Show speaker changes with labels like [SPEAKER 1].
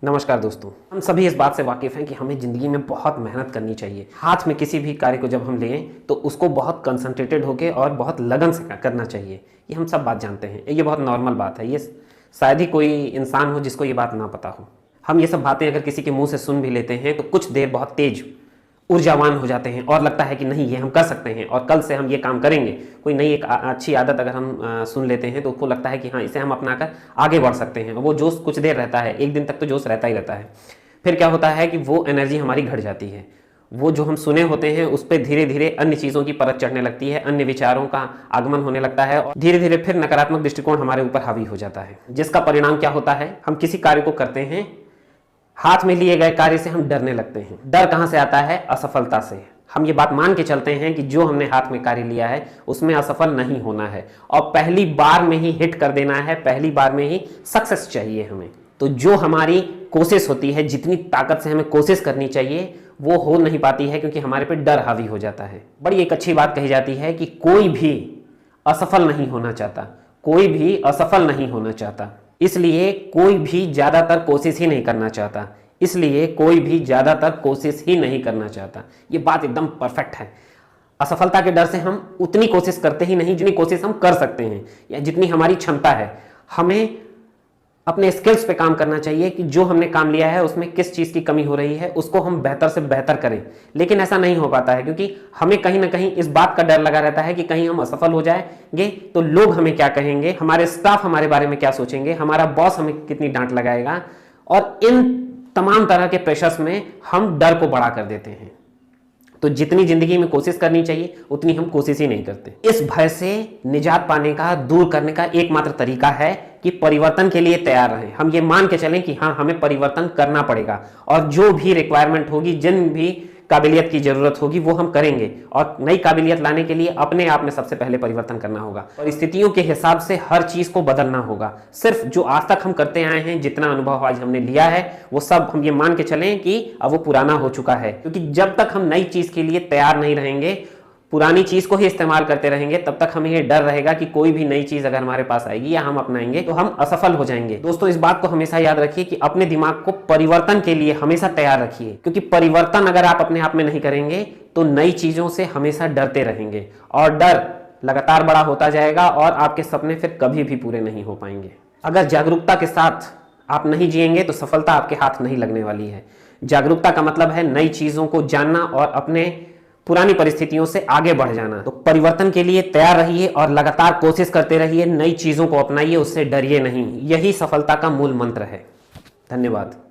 [SPEAKER 1] नमस्कार दोस्तों, हम सभी इस बात से वाकिफ़ हैं कि हमें ज़िंदगी में बहुत मेहनत करनी चाहिए। हाथ में किसी भी कार्य को जब हम लें तो उसको बहुत कंसंट्रेटेड होकर और बहुत लगन से करना चाहिए। ये हम सब बात जानते हैं, ये बहुत नॉर्मल बात है। ये शायद ही कोई इंसान हो जिसको ये बात ना पता हो। हम ये सब बातें अगर किसी के मुंह से सुन भी लेते हैं तो कुछ देर बहुत तेज ऊर्जावान हो जाते हैं और लगता है कि नहीं, ये हम कर सकते हैं और कल से हम ये काम करेंगे। कोई नई एक अच्छी आदत अगर हम सुन लेते हैं तो उसको लगता है कि हाँ, इसे हम अपनाकर आगे बढ़ सकते हैं। वो जोश कुछ देर रहता है, एक दिन तक तो जोश रहता ही रहता है। फिर क्या होता है कि वो एनर्जी हमारी घट जाती है। वो जो हम सुने होते हैं उस पर धीरे धीरे अन्य चीज़ों की परत चढ़ने लगती है, अन्य विचारों का आगमन होने लगता है और धीरे धीरे फिर नकारात्मक दृष्टिकोण हमारे ऊपर हावी हो जाता है, जिसका परिणाम क्या होता है, हम किसी कार्य को करते हैं, हाथ में लिए गए कार्य से हम डरने लगते हैं। डर कहां से आता है? असफलता से। हम ये बात मान के चलते हैं कि जो हमने हाथ में कार्य लिया है उसमें असफल नहीं होना है और पहली बार में ही हिट कर देना है, पहली बार में ही सक्सेस चाहिए हमें। तो जो हमारी कोशिश होती है, जितनी ताकत से हमें कोशिश करनी चाहिए, वो हो नहीं पाती है क्योंकि हमारे पे डर हावी हो जाता है। बड़ी एक अच्छी बात कही जाती है कि कोई भी असफल नहीं होना चाहता, कोई भी असफल नहीं होना चाहता, इसलिए कोई भी ज्यादातर कोशिश ही नहीं करना चाहता, इसलिए कोई भी ज्यादातर कोशिश ही नहीं करना चाहता। ये बात एकदम परफेक्ट है। असफलता के डर से हम उतनी कोशिश करते ही नहीं जितनी कोशिश हम कर सकते हैं या जितनी हमारी क्षमता है। हमें अपने स्किल्स पे काम करना चाहिए कि जो हमने काम लिया है उसमें किस चीज़ की कमी हो रही है, उसको हम बेहतर से बेहतर करें। लेकिन ऐसा नहीं हो पाता है क्योंकि हमें कहीं ना कहीं इस बात का डर लगा रहता है कि कहीं हम असफल हो जाएंगे तो लोग हमें क्या कहेंगे, हमारे स्टाफ हमारे बारे में क्या सोचेंगे, हमारा बॉस हमें कितनी डांट लगाएगा। और इन तमाम तरह के प्रेशर्स में हम डर को बढ़ा कर देते हैं। तो जितनी जिंदगी में कोशिश करनी चाहिए उतनी हम कोशिश ही नहीं करते। इस भय से निजात पाने का, दूर करने का एकमात्र तरीका है कि परिवर्तन के लिए तैयार रहें। हम ये मान के चलें कि हाँ, हमें परिवर्तन करना पड़ेगा और जो भी रिक्वायरमेंट होगी, जिन भी काबिलियत की जरूरत होगी वो हम करेंगे। और नई काबिलियत लाने के लिए अपने आप में सबसे पहले परिवर्तन करना होगा और स्थितियों के हिसाब से हर चीज को बदलना होगा। सिर्फ जो आज तक हम करते आए हैं, जितना अनुभव आज हमने लिया है, वो सब हम ये मान के चलें कि अब वो पुराना हो चुका है। क्योंकि जब तक हम नई चीज के लिए तैयार नहीं रहेंगे, पुरानी चीज को ही इस्तेमाल करते रहेंगे, तब तक हमें ये डर रहेगा कि कोई भी नई चीज अगर हमारे पास आएगी या हम अपनाएंगे तो हम असफल हो जाएंगे। दोस्तों, इस बात को हमेशा याद रखिए कि अपने दिमाग को परिवर्तन के लिए हमेशा तैयार रखिए, क्योंकि परिवर्तन अगर आप अपने आप में नहीं करेंगे तो नई चीजों से हमेशा डरते रहेंगे और डर लगातार बड़ा होता जाएगा और आपके सपने फिर कभी भी पूरे नहीं हो पाएंगे। अगर जागरूकता के साथ आप नहीं जिएंगे तो सफलता आपके हाथ नहीं लगने वाली है। जागरूकता का मतलब है नई चीजों को जानना और अपने पुरानी परिस्थितियों से आगे बढ़ जाना। तो परिवर्तन के लिए तैयार रहिए और लगातार कोशिश करते रहिए, नई चीजों को अपनाइए, उससे डरिए नहीं। यही सफलता का मूल मंत्र है। धन्यवाद।